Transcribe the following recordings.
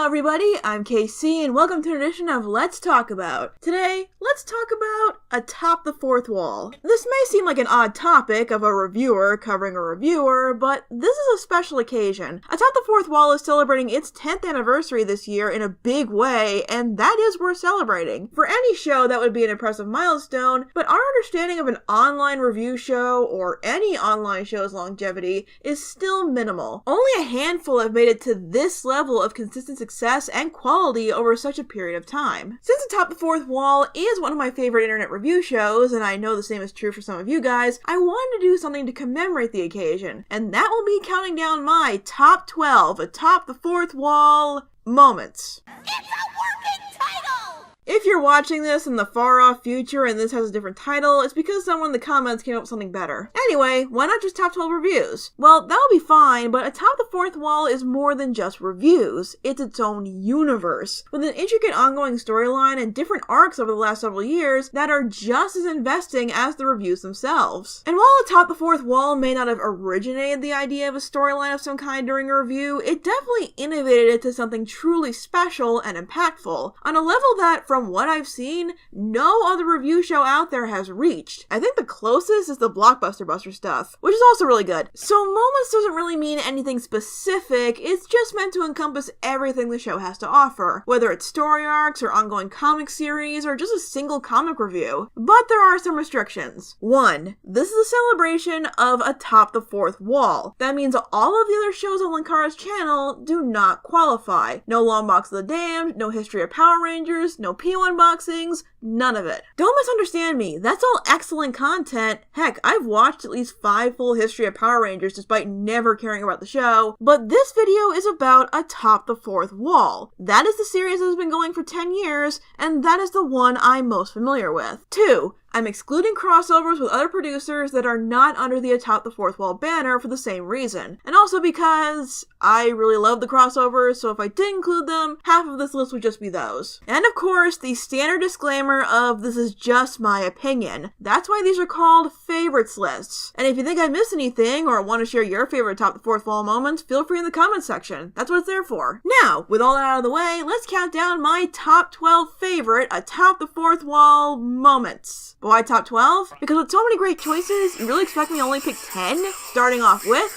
everybody, I'm KC and welcome to an edition of Let's Talk About. Today, let's talk about Atop the Fourth Wall. This may seem like an odd topic of a reviewer covering a reviewer, but this is a special occasion. Atop the Fourth Wall is celebrating its 10th anniversary this year in a big way, and that is worth celebrating. For any show, that would be an impressive milestone, but our understanding of an online review show, or any online show's longevity, is still minimal. Only a handful have made it to this level of consistent success and quality over such a period of time. Since Atop the Fourth Wall is one of my favorite internet review shows, and I know the same is true for some of you guys, I wanted to do something to commemorate the occasion, and that will be counting down my top 12 Atop the Fourth Wall moments. It's a working title! If you're watching this in the far-off future and this has a different title, it's because someone in the comments came up with something better. Anyway, why not just top 12 reviews? Well, that would be fine, but Atop the Fourth Wall is more than just reviews. It's its own universe, with an intricate ongoing storyline and different arcs over the last several years that are just as investing as the reviews themselves. And while Atop the Fourth Wall may not have originated the idea of a storyline of some kind during a review, it definitely innovated it to something truly special and impactful, on a level that, from what I've seen, no other review show out there has reached. I think the closest is the Blockbuster Buster stuff, which is also really good. So moments doesn't really mean anything specific, it's just meant to encompass everything the show has to offer, whether it's story arcs or ongoing comic series or just a single comic review. But there are some restrictions. 1. This is a celebration of Atop the Fourth Wall. That means all of the other shows on Linkara's channel do not qualify. No Long Box of the Damned, no History of Power Rangers, no P1-boxings, none of it. Don't misunderstand me, that's all excellent content. Heck, I've watched at least 5 full History of Power Rangers despite never caring about the show, but this video is about Atop the Fourth Wall. That is the series that has been going for 10 years, and that is the one I'm most familiar with. 2. I'm excluding crossovers with other producers that are not under the Atop the Fourth Wall banner for the same reason. And also because I really love the crossovers, so if I did include them, half of this list would just be those. And of course, the standard disclaimer of this is just my opinion. That's why these are called favorites lists. And if you think I missed anything or want to share your favorite Atop the Fourth Wall moments, feel free in the comments section. That's what it's there for. Now, with all that out of the way, let's count down my top 12 favorite Atop the Fourth Wall moments. Why top 12? Because with so many great choices, you really expect me to only pick 10? Starting off with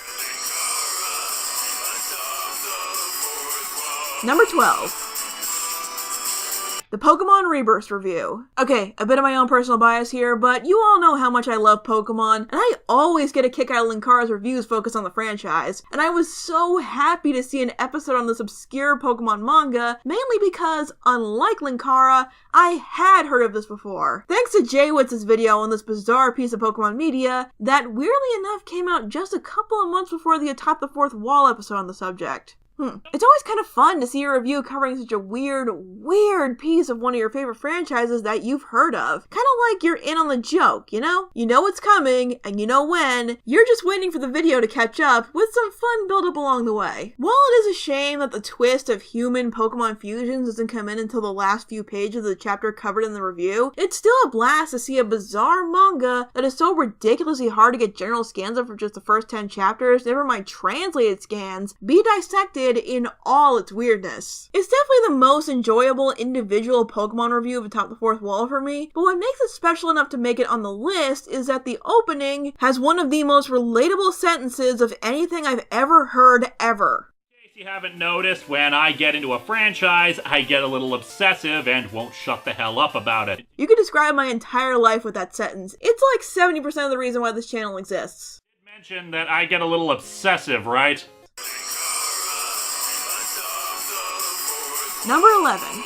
number 12. The Pokemon Rebirth review. Okay, a bit of my own personal bias here, but you all know how much I love Pokemon, and I always get a kick out of Linkara's reviews focused on the franchise, and I was so happy to see an episode on this obscure Pokemon manga, mainly because, unlike Linkara, I had heard of this before. Thanks to Jaywitz's video on this bizarre piece of Pokemon media that, weirdly enough, came out just a couple of months before the Atop the Fourth Wall episode on the subject. It's always kind of fun to see a review covering such a weird piece of one of your favorite franchises that you've heard of. Kind of like you're in on the joke, you know? You know what's coming, and you know when. You're just waiting for the video to catch up with some fun build-up along the way. While it is a shame that the twist of human Pokemon fusions doesn't come in until the last few pages of the chapter covered in the review, it's still a blast to see a bizarre manga that is so ridiculously hard to get general scans of for just the first 10 chapters, never mind translated scans, be dissected in all its weirdness. It's definitely the most enjoyable individual Pokemon review of Atop the Fourth Wall for me, but what makes it special enough to make it on the list is that the opening has one of the most relatable sentences of anything I've ever heard ever. In case you haven't noticed, when I get into a franchise, I get a little obsessive and won't shut the hell up about it. You could describe my entire life with that sentence. It's like 70% of the reason why this channel exists. I did mention that I get a little obsessive, right? Number 11.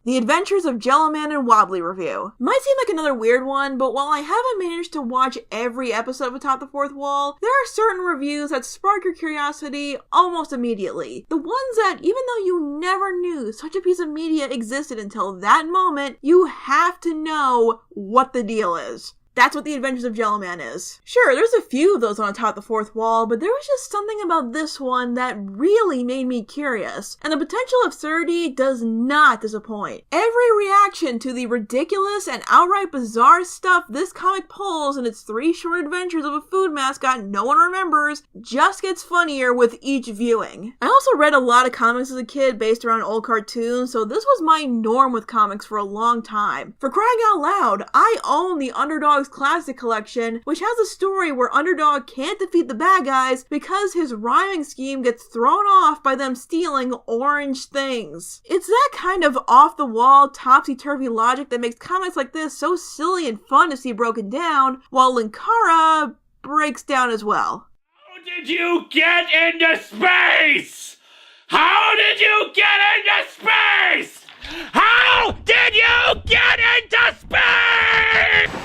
The Adventures of Jellomann and Wobble review. Might seem like another weird one, but while I haven't managed to watch every episode of Atop the Fourth Wall, there are certain reviews that spark your curiosity almost immediately. The ones that, even though you never knew such a piece of media existed until that moment, you have to know what the deal is. That's what the Adventures of Jellomann is. Sure, there's a few of those on Atop the Fourth Wall, but there was just something about this one that really made me curious, and the potential absurdity does not disappoint. Every reaction to the ridiculous and outright bizarre stuff this comic pulls in its 3 short adventures of a food mascot no one remembers just gets funnier with each viewing. I also read a lot of comics as a kid based around old cartoons, so this was my norm with comics for a long time. For crying out loud, I own the Underdog's Classic Collection, which has a story where Underdog can't defeat the bad guys because his rhyming scheme gets thrown off by them stealing orange things. It's that kind of off-the-wall, topsy-turvy logic that makes comics like this so silly and fun to see broken down, while Linkara breaks down as well. How did you get into space? How did you get into space? How did you get into space?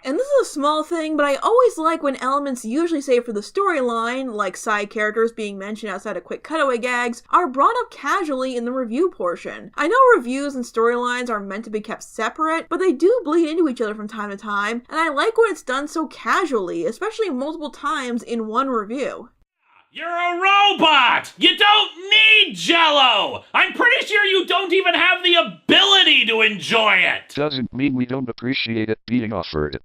And this is a small thing, but I always like when elements usually saved for the storyline, like side characters being mentioned outside of quick cutaway gags, are brought up casually in the review portion. I know reviews and storylines are meant to be kept separate, but they do bleed into each other from time to time, and I like when it's done so casually, especially multiple times in one review. You're a robot! You don't need Jell-O! I'm pretty sure you don't even have the ability to enjoy it! Doesn't mean we don't appreciate it being offered.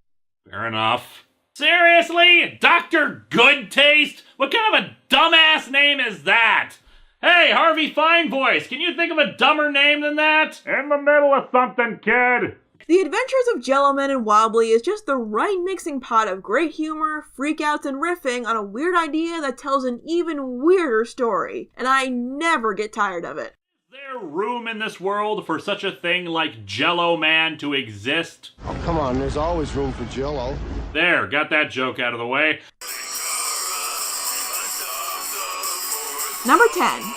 Fair enough. Seriously? Dr. Good Taste? What kind of a dumbass name is that? Hey, Harvey Fine Voice, can you think of a dumber name than that? In the middle of something, kid! The Adventures of Jellomann and Wobble is just the right mixing pot of great humor, freakouts, and riffing on a weird idea that tells an even weirder story, and I never get tired of it. Is there room in this world for such a thing like Jellomann to exist? Oh, come on, there's always room for Jello. There, got that joke out of the way. Number 10.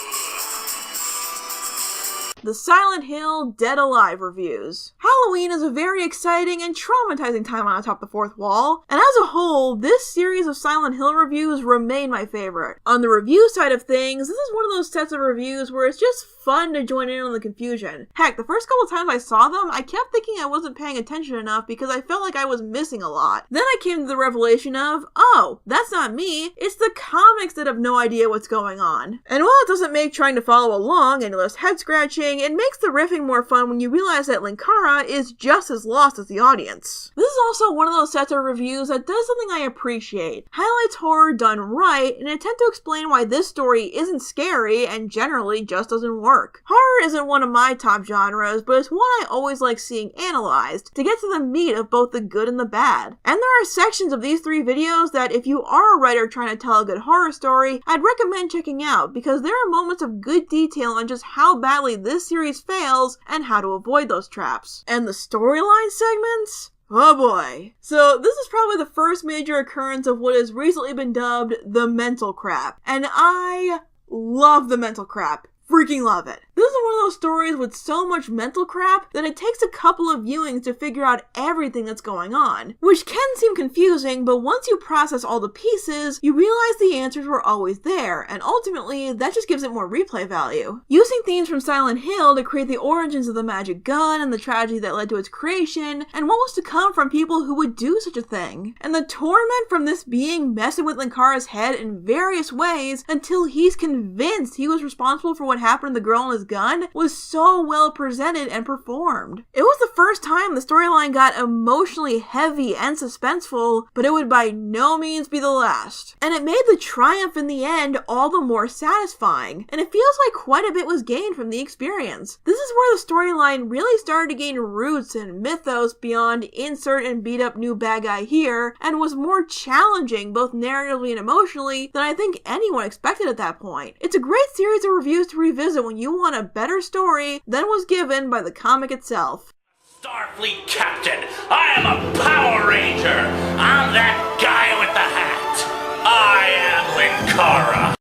The Silent Hill Dead Alive reviews. Halloween is a very exciting and traumatizing time on Atop the Fourth Wall, and as a whole, this series of Silent Hill reviews remain my favorite. On the review side of things, this is one of those sets of reviews where it's just fun to join in on the confusion. Heck, the first couple times I saw them, I kept thinking I wasn't paying attention enough because I felt like I was missing a lot. Then I came to the revelation of, oh, that's not me, it's the comics that have no idea what's going on. And while it doesn't make trying to follow along any less head-scratching, it makes the riffing more fun when you realize that Linkara is just as lost as the audience. This is also one of those sets of reviews that does something I appreciate. Highlights horror done right in an attempt to explain why this story isn't scary and generally just doesn't work. Horror isn't one of my top genres, but it's one I always like seeing analyzed to get to the meat of both the good and the bad. And there are sections of these 3 videos that if you are a writer trying to tell a good horror story, I'd recommend checking out because there are moments of good detail on just how badly this series fails and how to avoid those traps. And the storyline segments? Oh boy. So this is probably the first major occurrence of what has recently been dubbed the mental crap. And I love the mental crap. Freaking love it. This is one of those stories with so much mental crap that it takes a couple of viewings to figure out everything that's going on. Which can seem confusing, but once you process all the pieces, you realize the answers were always there, and ultimately, that just gives it more replay value. Using themes from Silent Hill to create the origins of the magic gun and the tragedy that led to its creation, and what was to come from people who would do such a thing. And the torment from this being messing with Linkara's head in various ways until he's convinced he was responsible for what happened to the girl and his gun was so well presented and performed. It was the first time the storyline got emotionally heavy and suspenseful, but it would by no means be the last. And it made the triumph in the end all the more satisfying, and it feels like quite a bit was gained from the experience. This is where the storyline really started to gain roots and mythos beyond insert and beat up new bad guy here, and was more challenging both narratively and emotionally than I think anyone expected at that point. It's a great series of reviews to revisit when you want a better story than was given by the comic itself. Starfleet Captain, I am a Power Ranger. I'm that guy with the hat. I am Linkara.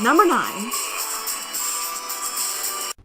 Number 9.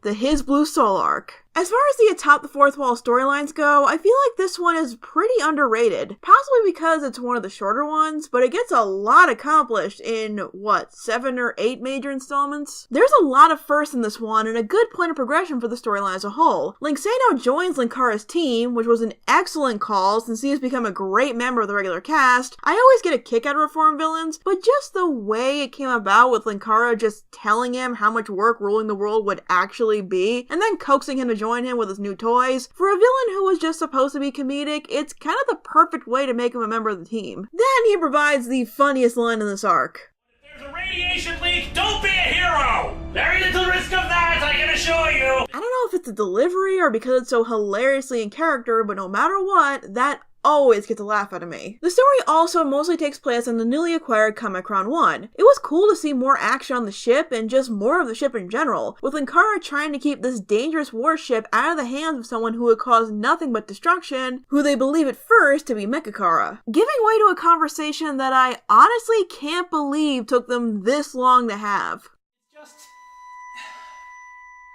The His Blue Soul Arc. As far as the Atop the Fourth Wall storylines go, I feel like this one is pretty underrated. Possibly because it's one of the shorter ones, but it gets a lot accomplished in, 7 or 8 major installments? There's a lot of firsts in this one, and a good point of progression for the storyline as a whole. Linksano joins Linkara's team, which was an excellent call since he has become a great member of the regular cast. I always get a kick out of Reform villains, but just the way it came about with Linkara just telling him how much work ruling the world would actually be, and then coaxing him to join him with his new toys. For a villain who was just supposed to be comedic, it's kind of the perfect way to make him a member of the team. Then he provides the funniest line in this arc. If there's a radiation leak, don't be a hero! Very little risk of that, I can assure you! I don't know if it's the delivery or because it's so hilariously in character, but no matter what, that always gets a laugh out of me. The story also mostly takes place on the newly acquired Kamekron 1. It was cool to see more action on the ship and just more of the ship in general, with Linkara trying to keep this dangerous warship out of the hands of someone who would cause nothing but destruction, who they believe at first to be Mechakara. Giving way to a conversation that I honestly can't believe took them this long to have.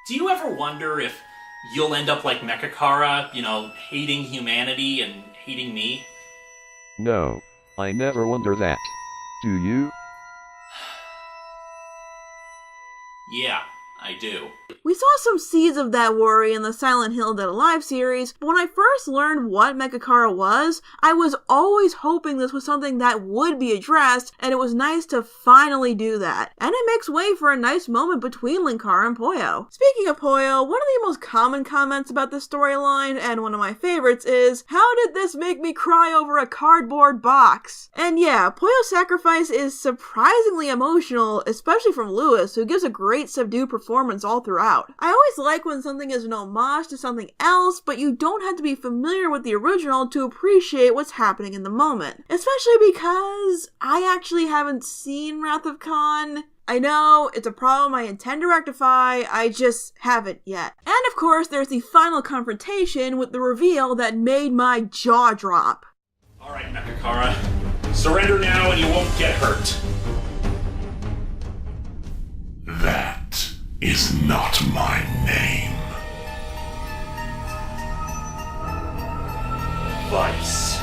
Do you ever wonder if you'll end up like Mechakara, hating humanity and hating me? No, I never wonder that. Do you? Yeah, I do. We saw some seeds of that worry in the Silent Hill Dead Alive series, but when I first learned what Mechakara was, I was always hoping this was something that would be addressed, and it was nice to finally do that. And it makes way for a nice moment between Linkara and Poyo. Speaking of Poyo, one of the most common comments about this storyline, and one of my favorites, is, "How did this make me cry over a cardboard box?" And yeah, Poyo's sacrifice is surprisingly emotional, especially from Lewis, who gives a great subdued performance all throughout. I always like when something is an homage to something else, but you don't have to be familiar with the original to appreciate what's happening in the moment. Especially because I actually haven't seen Wrath of Khan. I know, it's a problem I intend to rectify, I just haven't yet. And of course, there's the final confrontation with the reveal that made my jaw drop. Alright, Mechakara. Surrender now and you won't get hurt. That is not my name. Vice.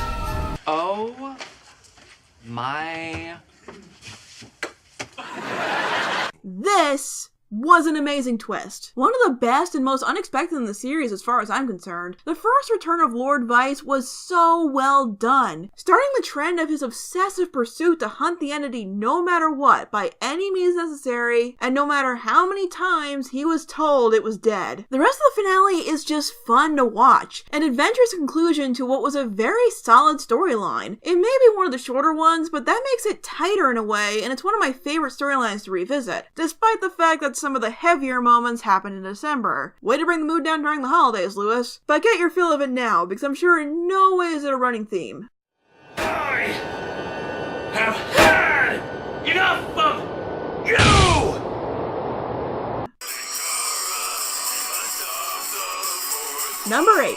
Oh my... This was an amazing twist. One of the best and most unexpected in the series as far as I'm concerned. The first return of Lord Vice was so well done, starting the trend of his obsessive pursuit to hunt the entity no matter what, by any means necessary, and no matter how many times he was told it was dead. The rest of the finale is just fun to watch, an adventurous conclusion to what was a very solid storyline. It may be one of the shorter ones, but that makes it tighter in a way, and it's one of my favorite storylines to revisit, despite the fact that some of the heavier moments happened in December. Way to bring the mood down during the holidays, Lewis. But get your feel of it now, because I'm sure in no way is it a running theme. I have had enough of you! Number 8.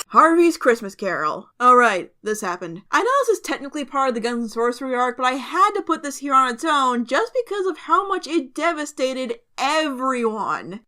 Harvey's Christmas Carol. Alright, this happened. I know this is technically part of the Guns and Sorcery arc, but I had to put this here on its own just because of how much it devastated everyone.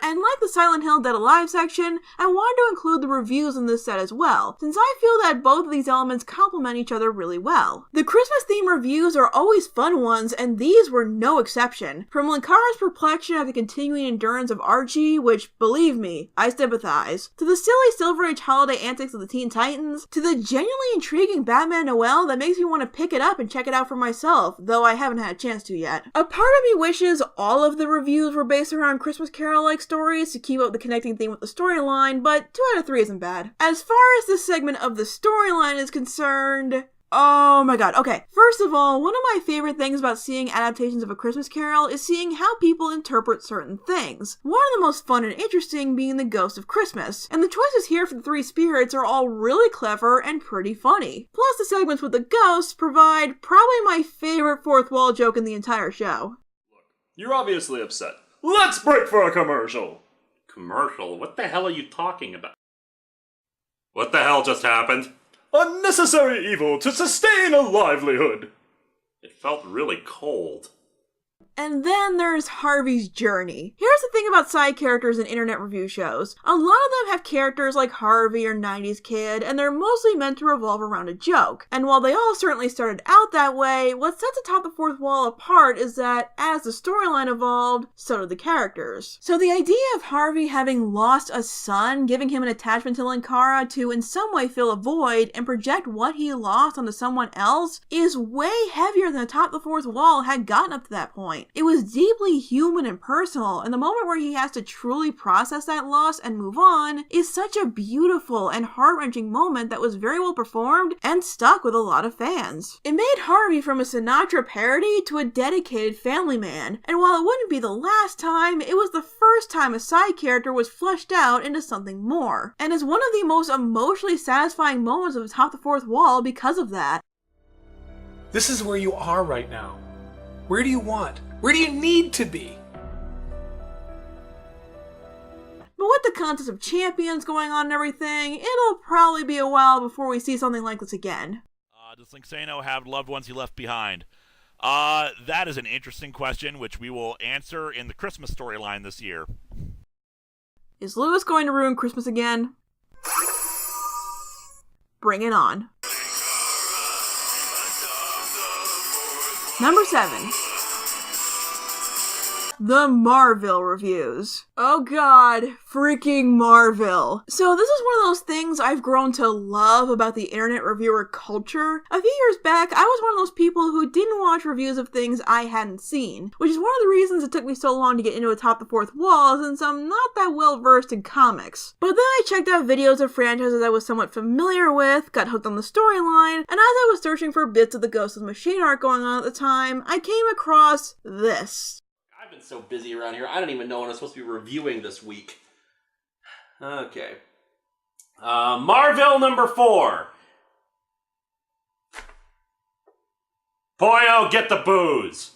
And like the Silent Hill Dead Alive section, I wanted to include the reviews in this set as well, since I feel that both of these elements complement each other really well. The Christmas theme reviews are always fun ones, and these were no exception. From Linkara's perplexion at the continuing endurance of Archie, which, believe me, I sympathize, to the silly Silver Age holiday antics of the Teen Titans, to the genuinely intriguing Batman Noel that makes me want to pick it up and check it out for myself, though I haven't had a chance to yet. A part of me wishes all of the reviews were based around Christmas Carol-like stories to keep up the connecting theme with the storyline, but 2 out of 3 isn't bad. As far as this segment of the storyline is concerned, oh my god, okay. First of all, one of my favorite things about seeing adaptations of A Christmas Carol is seeing how people interpret certain things. One of the most fun and interesting being the Ghost of Christmas, and the choices here for the 3 spirits are all really clever and pretty funny. Plus, the segments with the ghosts provide probably my favorite fourth wall joke in the entire show. You're obviously upset. Let's break for a commercial! Commercial? What the hell are you talking about? What the hell just happened? Unnecessary evil to sustain a livelihood! It felt really cold. And then there's Harvey's journey. Here's the thing about side characters in internet review shows. A lot of them have characters like Harvey or 90s Kid, and they're mostly meant to revolve around a joke. And while they all certainly started out that way, what sets Atop the Fourth Wall apart is that as the storyline evolved, so did the characters. So the idea of Harvey having lost a son, giving him an attachment to Linkara to in some way fill a void and project what he lost onto someone else is way heavier than Atop the Fourth Wall had gotten up to that point. It was deeply human and personal, and the moment where he has to truly process that loss and move on is such a beautiful and heart-wrenching moment that was very well performed and stuck with a lot of fans. It made Harvey from a Sinatra parody to a dedicated family man, and while it wouldn't be the last time, it was the first time a side character was fleshed out into something more, and is one of the most emotionally satisfying moments of Atop the Fourth Wall because of that. This is where you are right now. Where do you want? Where do you need to be? But with the contest of champions going on and everything, it'll probably be a while before we see something like this again. Does Linksano have loved ones he left behind? That is an interesting question, which we will answer in the Christmas storyline this year. Is Lewis going to ruin Christmas again? Bring it on. Number 7. The Marvel reviews. Oh god, freaking Marvel. So this is one of those things I've grown to love about the internet reviewer culture. A few years back, I was one of those people who didn't watch reviews of things I hadn't seen, which is one of the reasons it took me so long to get into Atop the Fourth Wall, since I'm not that well versed in comics. But then I checked out videos of franchises I was somewhat familiar with, got hooked on the storyline, and as I was searching for bits of the Ghost of the Machine arc going on at the time, I came across this. I've been so busy around here, I don't even know what I'm supposed to be reviewing this week. Okay. Marvel number 4. Boyo, get the booze.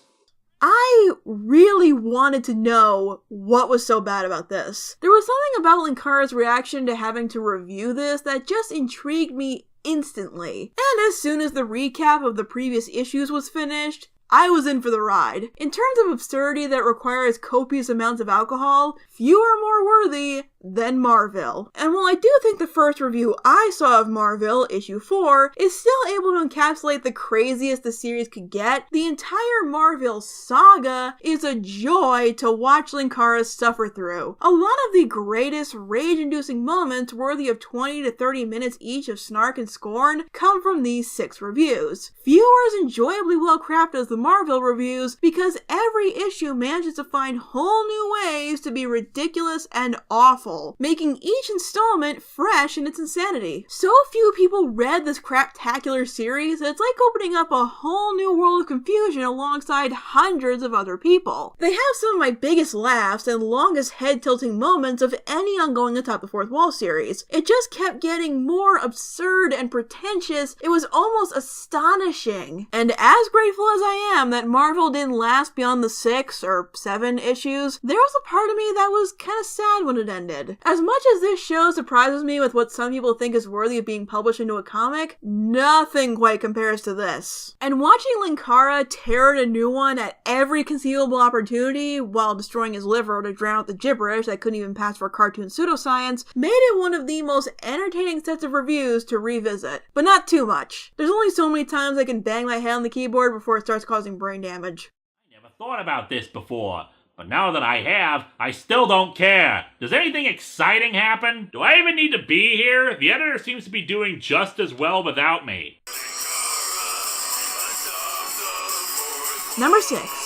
I really wanted to know what was so bad about this. There was something about Linkara's reaction to having to review this that just intrigued me instantly. And as soon as the recap of the previous issues was finished, I was in for the ride. In terms of absurdity that requires copious amounts of alcohol, few are more worthy than Marvel. And while I do think the first review I saw of Marvel, issue 4, is still able to encapsulate the craziest the series could get, the entire Marvel saga is a joy to watch Linkara suffer through. A lot of the greatest rage-inducing moments worthy of 20 to 30 minutes each of snark and scorn come from these 6 reviews. Few are as enjoyably well crafted as the Marvel reviews because every issue manages to find whole new ways to be ridiculous and awful, making each installment fresh in its insanity. So few people read this craptacular series that it's like opening up a whole new world of confusion alongside hundreds of other people. They have some of my biggest laughs and longest head-tilting moments of any ongoing Atop the Fourth Wall series. It just kept getting more absurd and pretentious. It was almost astonishing. And as grateful as I am that Marvel didn't last beyond the 6 or 7 issues, there was a part of me that was kind of sad when it ended. As much as this show surprises me with what some people think is worthy of being published into a comic, nothing quite compares to this. And watching Linkara tear at a new one at every conceivable opportunity while destroying his liver to drown out the gibberish that couldn't even pass for cartoon pseudoscience made it one of the most entertaining sets of reviews to revisit. But not too much. There's only so many times I can bang my head on the keyboard before it starts causing brain damage. I never thought about this before. But now that I have, I still don't care. Does anything exciting happen? Do I even need to be here? The editor seems to be doing just as well without me. Number 6.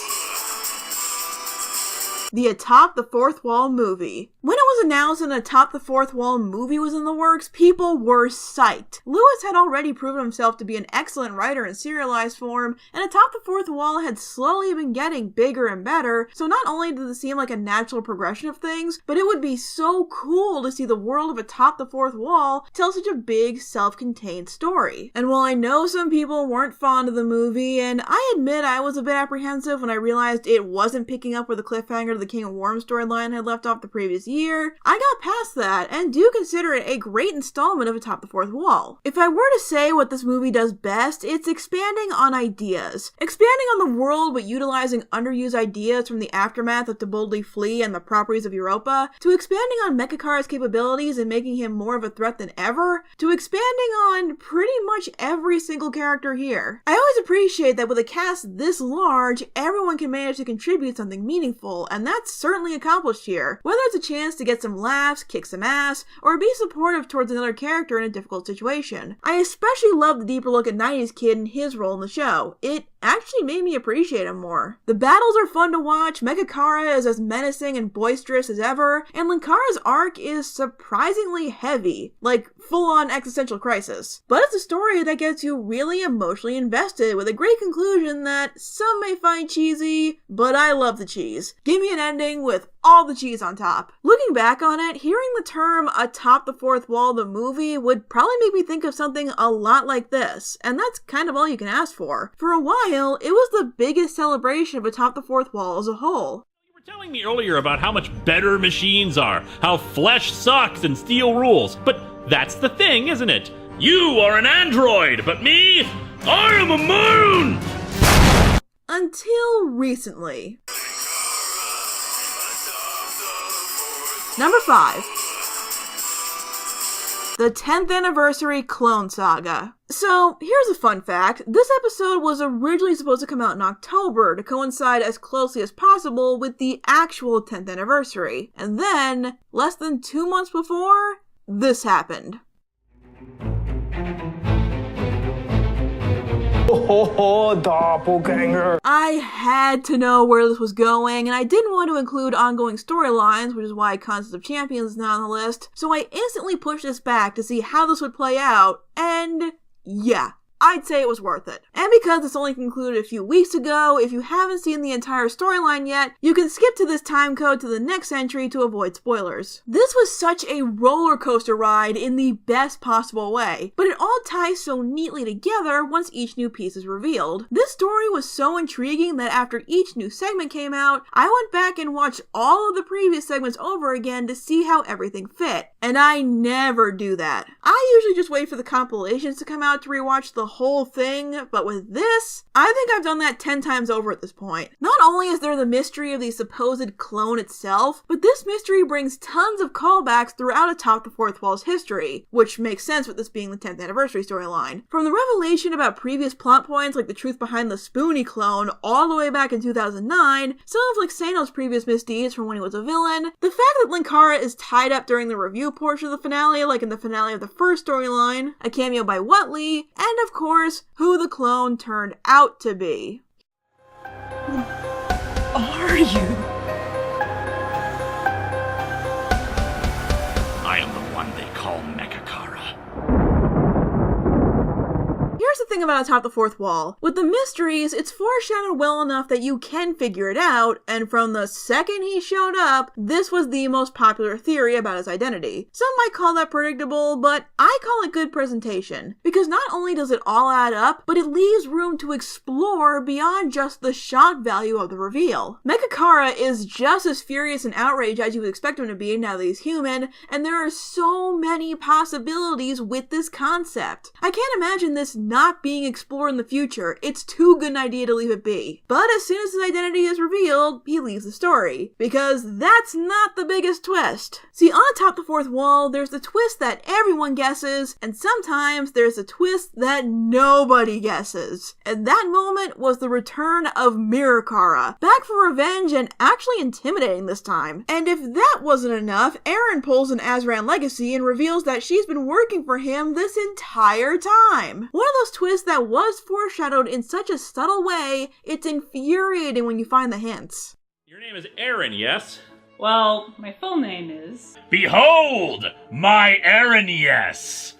The Atop the Fourth Wall movie. When it was announced an Atop the Fourth Wall movie was in the works, people were psyched. Lewis had already proven himself to be an excellent writer in serialized form, and Atop the Fourth Wall had slowly been getting bigger and better, so not only did it seem like a natural progression of things, but it would be so cool to see the world of Atop the Fourth Wall tell such a big, self-contained story. And while I know some people weren't fond of the movie, and I admit I was a bit apprehensive when I realized it wasn't picking up where the cliffhanger of the King of Worms storyline had left off the previous year, I got past that and do consider it a great installment of Atop the Fourth Wall. If I were to say what this movie does best, it's expanding on ideas. Expanding on the world but utilizing underused ideas from the aftermath of To Boldly Flee and the properties of Europa, to expanding on Mecha-Kara's capabilities and making him more of a threat than ever, to expanding on pretty much every single character here. I always appreciate that with a cast this large, everyone can manage to contribute something meaningful, and that's certainly accomplished here. Whether it's a chance to get some laughs, kick some ass, or be supportive towards another character in a difficult situation. I especially love the deeper look at 90s Kid and his role in the show. It actually made me appreciate him more. The battles are fun to watch, Mecha-Kara is as menacing and boisterous as ever, and Linkara's arc is surprisingly heavy, like full-on existential crisis. But it's a story that gets you really emotionally invested with a great conclusion that some may find cheesy, but I love the cheese. Give me an ending with all the cheese on top. Looking back on it, hearing the term Atop the Fourth Wall the movie would probably make me think of something a lot like this, and that's kind of all you can ask for. For a while, it was the biggest celebration of Atop the Fourth Wall as a whole. You were telling me earlier about how much better machines are, how flesh sucks and steel rules, but that's the thing, isn't it? You are an android, but me, I am a moon! Until recently. Number 5. The 10th Anniversary Clone Saga. So, here's a fun fact. This episode was originally supposed to come out in October to coincide as closely as possible with the actual 10th anniversary. And then, less than 2 months before, this happened. Oh, doppelganger. I had to know where this was going, and I didn't want to include ongoing storylines, which is why Concept of Champions is not on the list, so I instantly pushed this back to see how this would play out, and yeah. I'd say it was worth it. And because it's only concluded a few weeks ago, if you haven't seen the entire storyline yet, you can skip to this time code to the next entry to avoid spoilers. This was such a roller coaster ride in the best possible way, but it all ties so neatly together once each new piece is revealed. This story was so intriguing that after each new segment came out, I went back and watched all of the previous segments over again to see how everything fit. And I never do that. I usually just wait for the compilations to come out to rewatch the whole thing, but with this, I think I've done that 10 times over at this point. Not only is there the mystery of the supposed clone itself, but this mystery brings tons of callbacks throughout Atop the Fourth Wall's history, which makes sense with this being the 10th anniversary storyline. From the revelation about previous plot points like the truth behind the Spoonie clone all the way back in 2009, some of Lixano's previous misdeeds from when he was a villain, the fact that Linkara is tied up during the review portion of the finale, like in the finale of the first storyline, a cameo by Whatley, and of course, who the clone turned out to be. Are you? I am the one they call Mecha-Kara. Here's the thing about Atop the Fourth Wall. With the mysteries, it's foreshadowed well enough that you can figure it out, and from the second he showed up, this was the most popular theory about his identity. Some might call that predictable, but I call it good presentation. Because not only does it all add up, but it leaves room to explore beyond just the shock value of the reveal. Mecha-Kara is just as furious and outraged as you would expect him to be now that he's human, and there are so many possibilities with this concept. I can't imagine this not being explored in the future. It's too good an idea to leave it be. But as soon as his identity is revealed, he leaves the story. Because that's not the biggest twist. See, on Atop the Fourth Wall, there's the twist that everyone guesses, and sometimes there's a twist that nobody guesses. And that moment was the return of Mirror Kara, back for revenge and actually intimidating this time. And if that wasn't enough, Eren pulls an Azran legacy and reveals that she's been working for him this entire time. One of those twists that was foreshadowed in such a subtle way, it's infuriating when you find the hints. Your name is Eren, yes? Well, my full name is... Behold, my Eren, yes!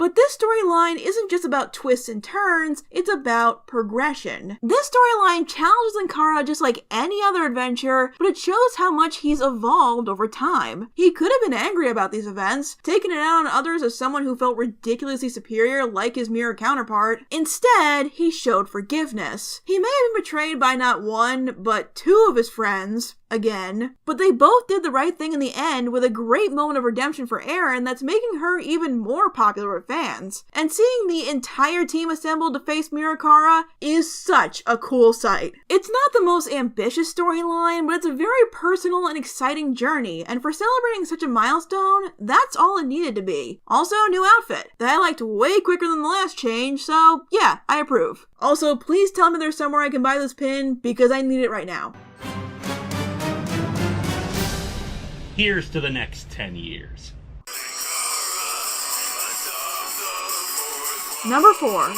But this storyline isn't just about twists and turns, it's about progression. This storyline challenges Linkara just like any other adventure, but it shows how much he's evolved over time. He could have been angry about these events, taking it out on others as someone who felt ridiculously superior like his mirror counterpart. Instead, he showed forgiveness. He may have been betrayed by not one, but two of his friends, again, but they both did the right thing in the end with a great moment of redemption for Eren that's making her even more popular with fans. And seeing the entire team assembled to face Mirakara is such a cool sight. It's not the most ambitious storyline, but it's a very personal and exciting journey, and for celebrating such a milestone, that's all it needed to be. Also, new outfit that I liked way quicker than the last change, so yeah, I approve. Also, please tell me there's somewhere I can buy this pin, because I need it right now. Here's to the next 10 years. Number 4.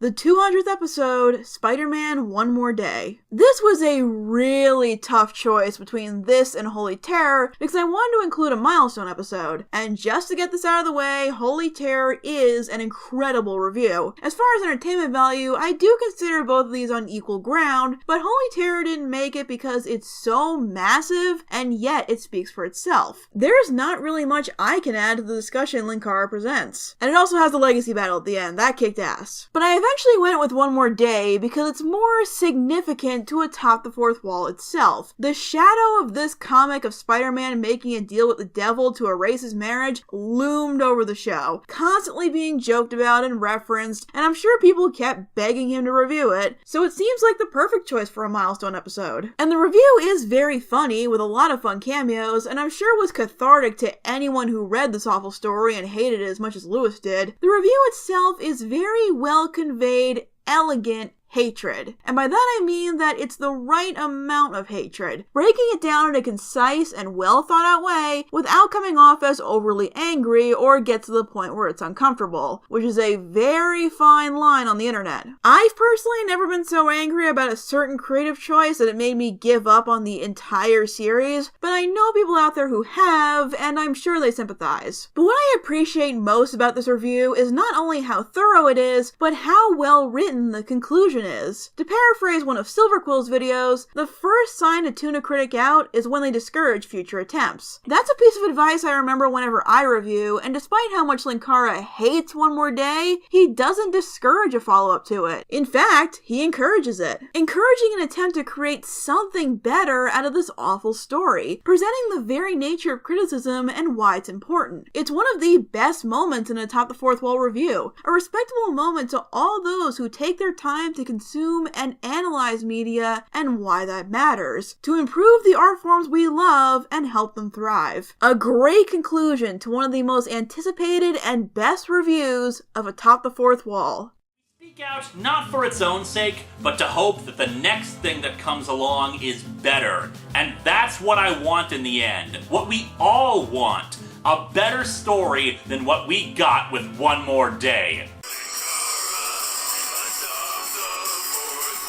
The 200th episode, SpiderMan One More Day. This was a really tough choice between this and Holy Terror because I wanted to include a milestone episode. And just to get this out of the way, Holy Terror is an incredible review. As far as entertainment value, I do consider both of these on equal ground, but Holy Terror didn't make it because it's so massive and yet it speaks for itself. There's not really much I can add to the discussion Linkara presents. And it also has the legacy battle at the end, that kicked ass. But I eventually went with One More Day because it's more significant to Atop the Fourth Wall itself. The shadow of this comic of Spider-Man making a deal with the devil to erase his marriage loomed over the show, constantly being joked about and referenced, and I'm sure people kept begging him to review it, so it seems like the perfect choice for a milestone episode. And the review is very funny, with a lot of fun cameos, and I'm sure was cathartic to anyone who read this awful story and hated it as much as Lewis did. The review itself is very well conveyed, elegant hatred. And by that I mean that it's the right amount of hatred, breaking it down in a concise and well thought out way without coming off as overly angry or get to the point where it's uncomfortable, which is a very fine line on the internet. I've personally never been so angry about a certain creative choice that it made me give up on the entire series, but I know people out there who have, and I'm sure they sympathize. But what I appreciate most about this review is not only how thorough it is, but how well written the conclusion is. To paraphrase one of Silverquill's videos, the first sign to tune a critic out is when they discourage future attempts. That's a piece of advice I remember whenever I review, and despite how much Linkara hates One More Day, he doesn't discourage a follow-up to it. In fact, he encourages it, encouraging an attempt to create something better out of this awful story, presenting the very nature of criticism and why it's important. It's one of the best moments in a Atop the Fourth Wall review, a respectable moment to all those who take their time to consume and analyze media and why that matters, to improve the art forms we love and help them thrive. A great conclusion to one of the most anticipated and best reviews of Atop the Fourth Wall. Speak out not for its own sake, but to hope that the next thing that comes along is better. And that's what I want in the end. What we all want. A better story than what we got with One More Day.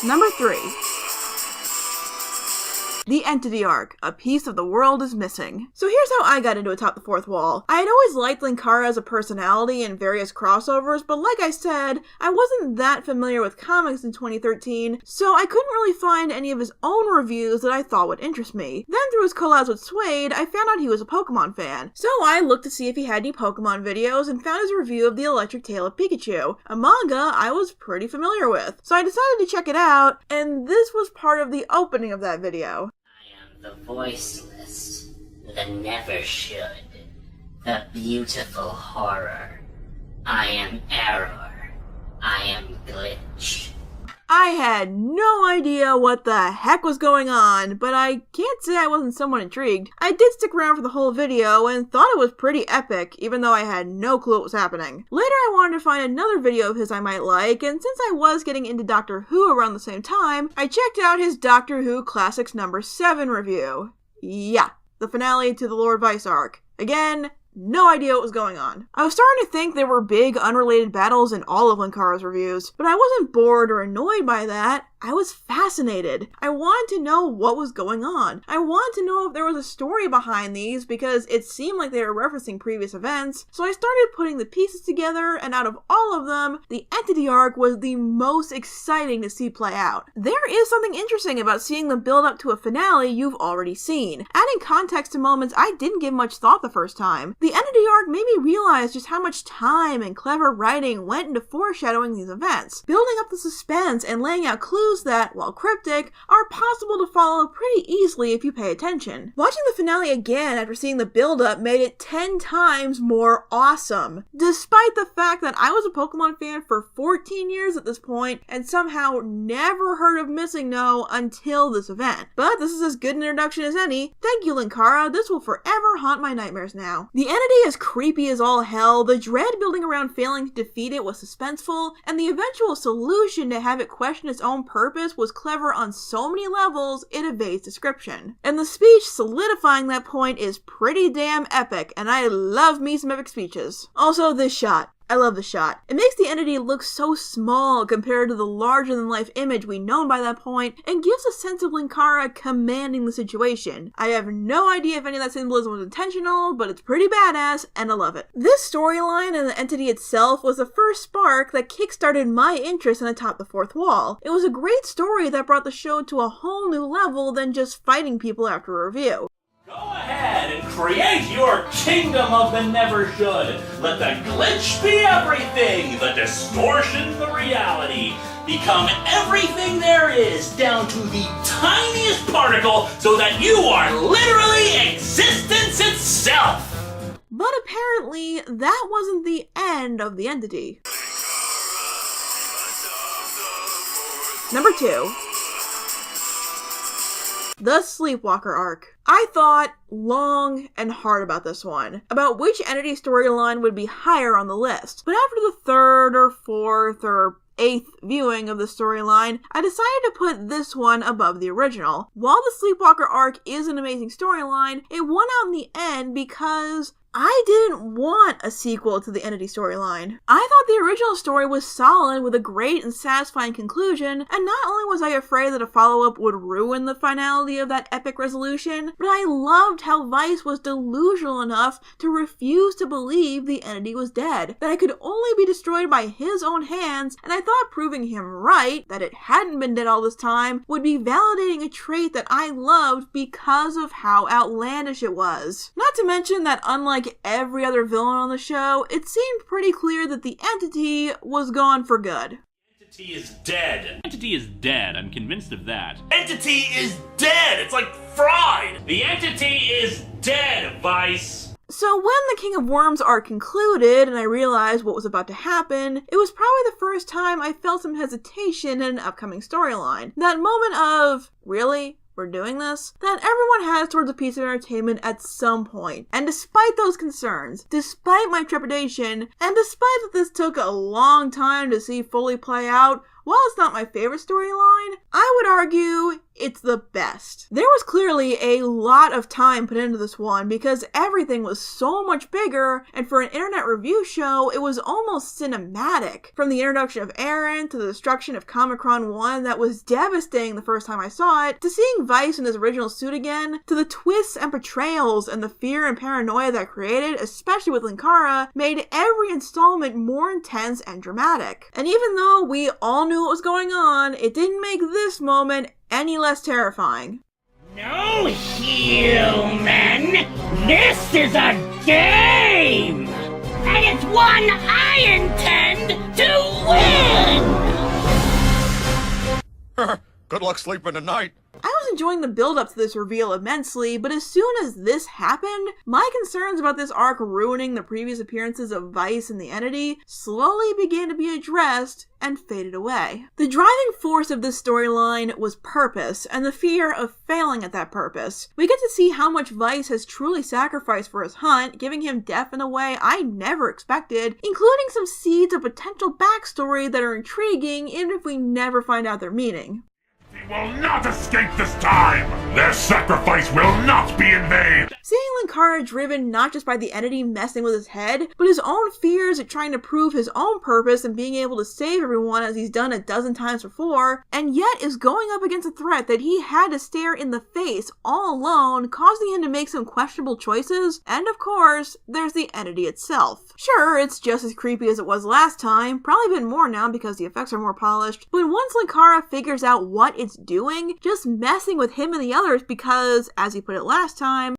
Number 3. The Entity Arc, A Piece of the World is Missing. So here's how I got into Atop the Fourth Wall. I had always liked Linkara as a personality in various crossovers, but like I said, I wasn't that familiar with comics in 2013, so I couldn't really find any of his own reviews that I thought would interest me. Then through his collabs with Suede, I found out he was a Pokemon fan. So I looked to see if he had any Pokemon videos and found his review of The Electric Tale of Pikachu, a manga I was pretty familiar with. So I decided to check it out, and this was part of the opening of that video. The voiceless, the never should, the beautiful horror. I am error. I am glitch. I had no idea what the heck was going on, but I can't say I wasn't somewhat intrigued. I did stick around for the whole video and thought it was pretty epic, even though I had no clue what was happening. Later I wanted to find another video of his I might like, and since I was getting into Doctor Who around the same time, I checked out his Doctor Who Classics number 7 review. Yeah, the finale to the Lord Vice arc. Again, no idea what was going on. I was starting to think there were big unrelated battles in all of Linkara's reviews, but I wasn't bored or annoyed by that. I was fascinated. I wanted to know what was going on. I wanted to know if there was a story behind these because it seemed like they were referencing previous events. So I started putting the pieces together, and out of all of them, the Entity arc was the most exciting to see play out. There is something interesting about seeing the build up to a finale you've already seen. Adding context to moments I didn't give much thought the first time. The Entity arc made me realize just how much time and clever writing went into foreshadowing these events, building up the suspense and laying out clues that, while cryptic, are possible to follow pretty easily if you pay attention. Watching the finale again after seeing the build-up made it 10 times more awesome, despite the fact that I was a Pokemon fan for 14 years at this point and somehow never heard of Missing No until this event. But this is as good an introduction as any. Thank you, Linkara. This will forever haunt my nightmares now. The entity is creepy as all hell, the dread building around failing to defeat it was suspenseful, and the eventual solution to have it question its own purpose was clever on so many levels it evades description. And the speech solidifying that point is pretty damn epic, and I love me some epic speeches. Also, this shot. I love the shot. It makes the entity look so small compared to the larger-than-life image we'd known by that point, and gives a sense of Linkara commanding the situation. I have no idea if any of that symbolism was intentional, but it's pretty badass, and I love it. This storyline and the entity itself was the first spark that kickstarted my interest in Atop the Fourth Wall. It was a great story that brought the show to a whole new level than just fighting people after a review. Go ahead and create your kingdom of the never should. Let the glitch be everything, the distortion the reality. Become everything there is down to the tiniest particle so that you are literally existence itself. But apparently, that wasn't the end of the entity. Number 2. The Sleepwalker Ark. I thought long and hard about this one, about which entity storyline would be higher on the list. But after the 3rd or 4th or 8th viewing of the storyline, I decided to put this one above the original. While the Sleepwalker Arc is an amazing storyline, it won out in the end because I didn't want a sequel to the Entity storyline. I thought the original story was solid with a great and satisfying conclusion, and not only was I afraid that a follow-up would ruin the finality of that epic resolution, but I loved how Vice was delusional enough to refuse to believe the Entity was dead, that it could only be destroyed by his own hands, and I thought proving him right, that it hadn't been dead all this time, would be validating a trait that I loved because of how outlandish it was. Not to mention that unlike every other villain on the show, it seemed pretty clear that the Entity was gone for good. Entity is dead. Entity is dead. I'm convinced of that. Entity is dead. It's like fried. The Entity is dead, Vice. So when the King of Worms arc concluded and I realized what was about to happen, it was probably the first time I felt some hesitation in an upcoming storyline. That moment of, really? We're doing this? That everyone has towards a piece of entertainment at some point. And despite those concerns, despite my trepidation, and despite that this took a long time to see fully play out, while it's not my favorite storyline, I would argue it's the best. There was clearly a lot of time put into this one because everything was so much bigger, and for an internet review show, it was almost cinematic. From the introduction of Aaron to the destruction of Comicron 1 that was devastating the first time I saw it, to seeing Vice in his original suit again, to the twists and betrayals and the fear and paranoia that created, especially with Linkara, made every installment more intense and dramatic. And even though we all knew what was going on, it didn't make this moment any less terrifying. No, human! This is a game! And it's one I intend to win! Good luck sleeping tonight. I was enjoying the build-up to this reveal immensely, but as soon as this happened, my concerns about this arc ruining the previous appearances of Vice and the Entity slowly began to be addressed and faded away. The driving force of this storyline was purpose, and the fear of failing at that purpose. We get to see how much Vice has truly sacrificed for his hunt, giving him depth in a way I never expected, including some seeds of potential backstory that are intriguing even if we never find out their meaning. They will not escape this time! Their sacrifice will not be in vain! Seeing Linkara driven not just by the entity messing with his head, but his own fears at trying to prove his own purpose and being able to save everyone as he's done a dozen times before, and yet is going up against a threat that he had to stare in the face all alone, causing him to make some questionable choices, and of course, there's the entity itself. Sure, it's just as creepy as it was last time, probably a bit more now because the effects are more polished, but once Linkara figures out what it's doing, just messing with him and the others because, as he put it last time,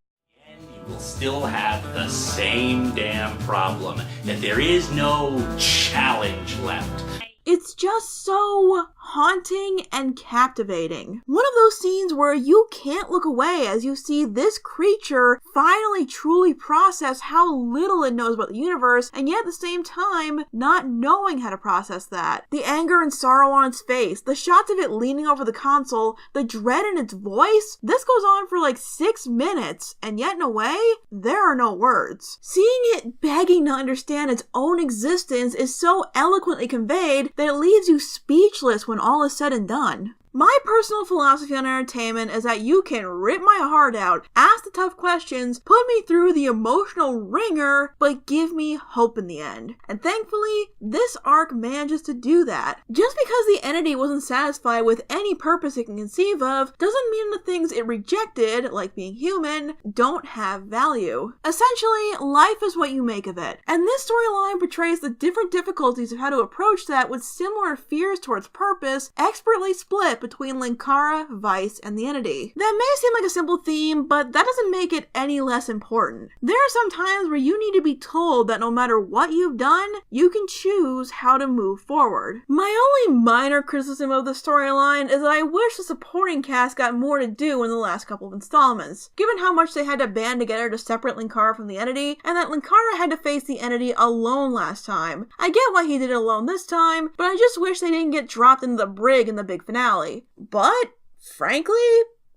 will still have the same damn problem, that there is no challenge left. It's just so haunting and captivating. One of those scenes where you can't look away as you see this creature finally truly process how little it knows about the universe, and yet at the same time, not knowing how to process that. The anger and sorrow on its face, the shots of it leaning over the console, the dread in its voice. This goes on for like 6 minutes, and yet in a way, there are no words. Seeing it begging to understand its own existence is so eloquently conveyed that it leaves you speechless when all is said and done. My personal philosophy on entertainment is that you can rip my heart out, ask the tough questions, put me through the emotional ringer, but give me hope in the end. And thankfully, this arc manages to do that. Just because the entity wasn't satisfied with any purpose it can conceive of, doesn't mean the things it rejected, like being human, don't have value. Essentially, life is what you make of it. And this storyline portrays the different difficulties of how to approach that with similar fears towards purpose, expertly split between Linkara, Vice, and the entity. That may seem like a simple theme, but that doesn't make it any less important. There are some times where you need to be told that no matter what you've done, you can choose how to move forward. My only minor criticism of the storyline is that I wish the supporting cast got more to do in the last couple of installments, given how much they had to band together to separate Linkara from the entity, and that Linkara had to face the entity alone last time. I get why he did it alone this time, but I just wish they didn't get dropped into the brig in the big finale. But, frankly,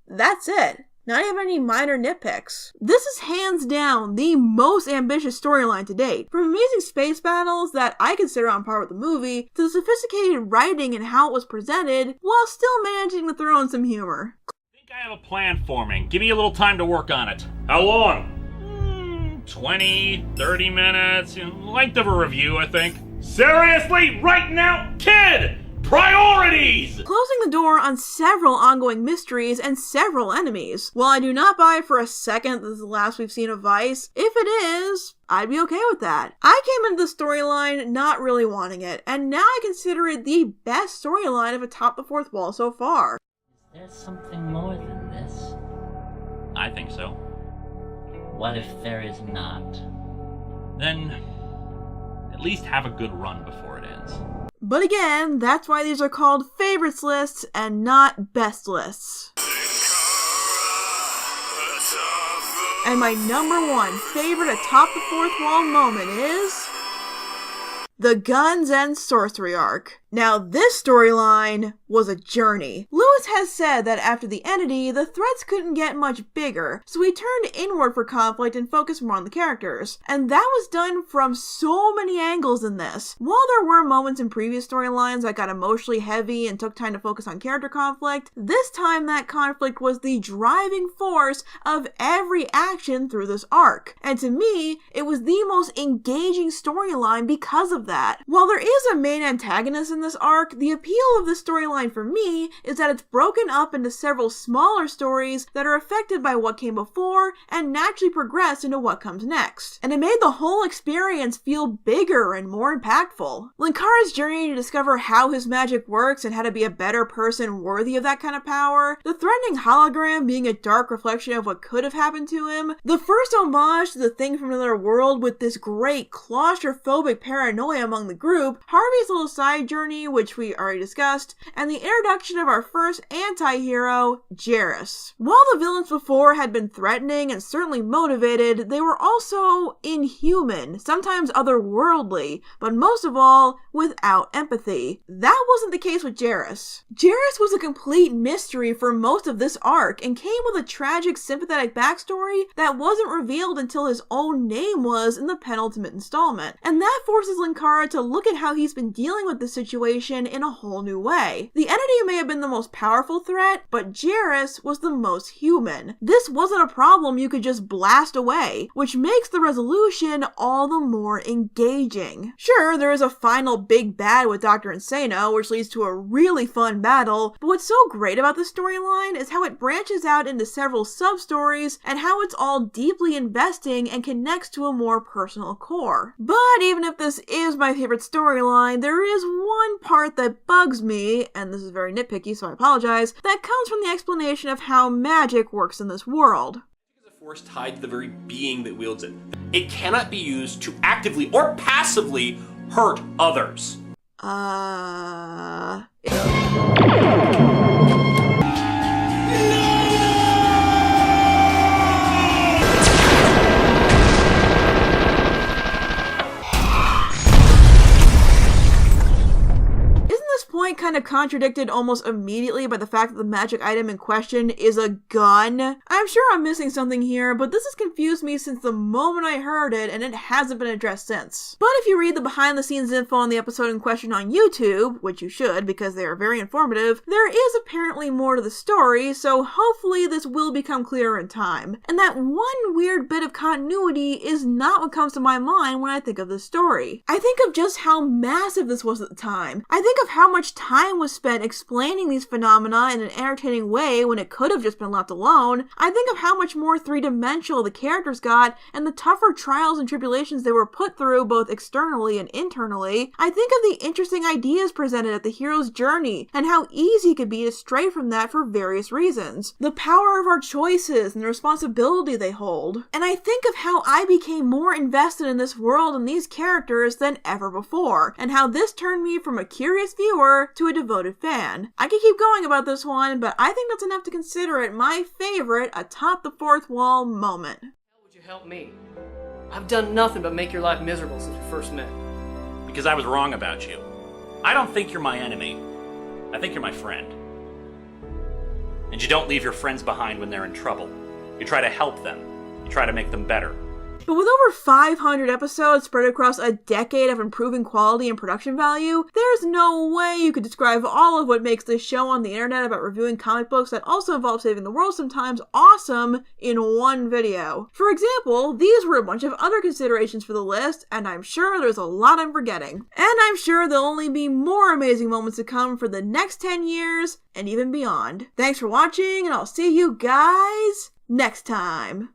that's it. Not even any minor nitpicks. This is hands down the most ambitious storyline to date. From amazing space battles that I consider on par with the movie, to the sophisticated writing and how it was presented, while still managing to throw in some humor. I think I have a plan forming. Give me a little time to work on it. How long? 20, 30 minutes, length of a review, I think. Seriously? Right now? Kid! Priorities! Closing the door on several ongoing mysteries and several enemies. While I do not buy for a second this is the last we've seen of Vice, if it is, I'd be okay with that. I came into the storyline not really wanting it, and now I consider it the best storyline of Atop the Fourth Wall so far. There's something more than this. I think so. What if there is not? Then, at least have a good run before it ends. But again, that's why these are called favorites lists and not best lists. And my number one favorite Atop the Fourth Wall moment is the Guns and Sorcery arc. Now, this storyline was a journey. Lewis has said that after the entity, the threats couldn't get much bigger, so he turned inward for conflict and focused more on the characters. And that was done from so many angles in this. While there were moments in previous storylines that got emotionally heavy and took time to focus on character conflict, this time that conflict was the driving force of every action through this arc. And to me, it was the most engaging storyline because of that. While there is a main antagonist in this arc, the appeal of this storyline for me is that it's broken up into several smaller stories that are affected by what came before and naturally progress into what comes next. And it made the whole experience feel bigger and more impactful. Linkara's journey to discover how his magic works and how to be a better person worthy of that kind of power, the threatening hologram being a dark reflection of what could have happened to him, the first homage to the thing from another world with this great claustrophobic paranoia among the group, Harvey's little side journey, which we already discussed, and the introduction of our first anti-hero, Jarrus. While the villains before had been threatening and certainly motivated, they were also inhuman, sometimes otherworldly, but most of all, without empathy. That wasn't the case with Jarrus. Jarrus was a complete mystery for most of this arc, and came with a tragic, sympathetic backstory that wasn't revealed until his own name was in the penultimate installment. And that forces Linkara to look at how he's been dealing with the situation situation in a whole new way. The entity may have been the most powerful threat, but Jarrus was the most human. This wasn't a problem you could just blast away, which makes the resolution all the more engaging. Sure, there is a final big bad with Dr. Insano, which leads to a really fun battle, but what's so great about this storyline is how it branches out into several sub-stories and how it's all deeply investing and connects to a more personal core. But even if this is my favorite storyline, there is one part that bugs me, and this is very nitpicky so I apologize, that comes from the explanation of how magic works in this world. The force tied to the very being that wields it. It cannot be used to actively or passively hurt others. Point kind of contradicted almost immediately by the fact that the magic item in question is a gun. I'm sure I'm missing something here, but this has confused me since the moment I heard it, and it hasn't been addressed since. But if you read the behind the scenes info on the episode in question on YouTube, which you should because they are very informative, there is apparently more to the story, so hopefully this will become clearer in time. And that one weird bit of continuity is not what comes to my mind when I think of this story. I think of just how massive this was at the time. I think of how much time was spent explaining these phenomena in an entertaining way when it could have just been left alone. I think of how much more three-dimensional the characters got and the tougher trials and tribulations they were put through both externally and internally. I think of the interesting ideas presented at the hero's journey and how easy it could be to stray from that for various reasons. The power of our choices and the responsibility they hold. And I think of how I became more invested in this world and these characters than ever before, and how this turned me from a curious viewer to a devoted fan. I could keep going about this one, but I think that's enough to consider it my favorite Atop the Fourth Wall moment. How would you help me? I've done nothing but make your life miserable since we first met. Because I was wrong about you. I don't think you're my enemy. I think you're my friend. And you don't leave your friends behind when they're in trouble. You try to help them. You try to make them better. But with over 500 episodes spread across a decade of improving quality and production value, there's no way you could describe all of what makes this show on the internet about reviewing comic books that also involve saving the world sometimes awesome in one video. For example, these were a bunch of other considerations for the list, and I'm sure there's a lot I'm forgetting. And I'm sure there'll only be more amazing moments to come for the next 10 years and even beyond. Thanks for watching, and I'll see you guys next time.